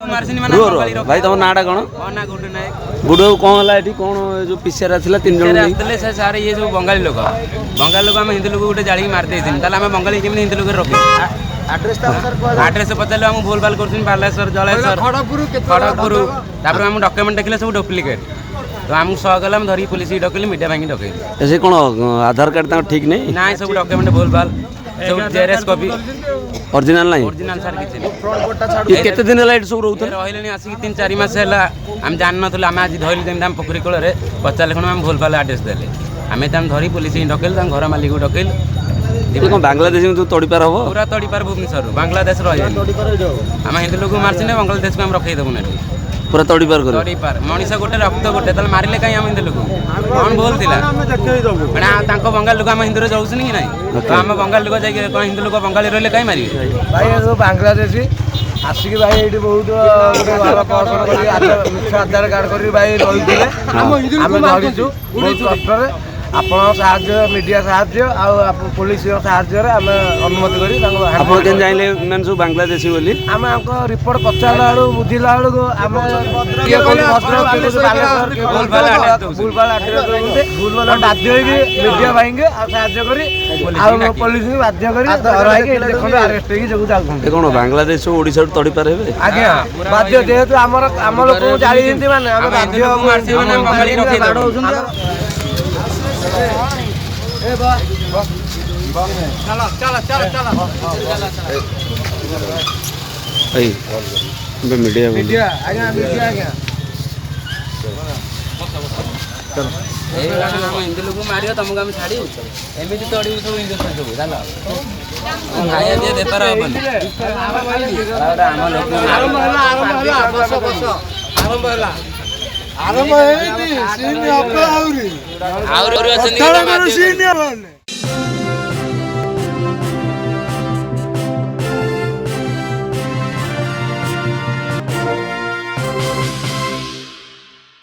भाई तुम नाटा कौन गुडू कौन है ये कौन जो पिछे था 3 जन सारे ये जो बंगाली लोग आम हिंदू लोग गोटे जाड़ी मारदे आम बंगाली केमी हिंदू लोग रखे आड्रेस पचारे आम भूल भाल कर बालेश्वर जलेश्वर खड़गपुर आम डॉक्यूमेंट देखले सब डुप्लिकेट तो आमको सह गला धरिक पुलिस डकली मीडिया भाई डकैली ऐसे कौन आधार कार्ड ठीक नहीं ना सब डॉक्यूमेंट भूल भाल सब जेएरएस कॉपी ओरिजिनल नहीं ओरिजिनल सर किछि केते दिन है सब रहते रहिले आसिक 3-4 मास है आम जान नथुल आम आज धरली जमी पोखरी कूल पचारे खण आम भूल भाल एड्रेस देले आम धरी पुलिस डकैल घर मालिक डकैल बांग्लादेश में तो तोड़ी पार हम पूरा तोड़ी पार भुवनेश्वर बांग्लादेश रही आम हिंदू लोग मार्चिने बांग्लादेश को आम रखे देबू पूरा तोड़ी पार कर तोड़ी पार मनीष गोटे रक्त गोटे मारे कहीं आम हिंदू लोग कौन भूल थी बंगाल लोग आम हिंदू जाऊँ कि ना आम बंगाल लोग जाए हिंदू लोग बंगाली रही कहीं मारे भाई बांग्लादेशी आसिक भाई ये बहुत मिछ आधार कार्ड कर भाई रही धरीचु बहुत कष्ट आपण साहाଯ୍य मीडिया साहाଯ୍य पुलिस साहाଯ୍य अनुमति करी जाइले मैंने सब बांग्लादेशी बोली आम रिपोर्ट पचारा बेलू बुझिला बेलू आम बाध्य मीडिया भाई साहाଯ୍य करी पुलिस बाध्य करी कौन बांग्लादेश ओडिशा तोड़ी पार आज्ञा बाध्य जेहेतु आम लोक जाली माने बाध्य चलो चलो चलो चलो मीडिया मीडिया आज्ञा मीडिया आज्ञा हिंदू लोग मार तुमको आम छाड़ एमती तोड़ू सब हिंदू सब चलो खाया दिए बेपार हेनी आरंभ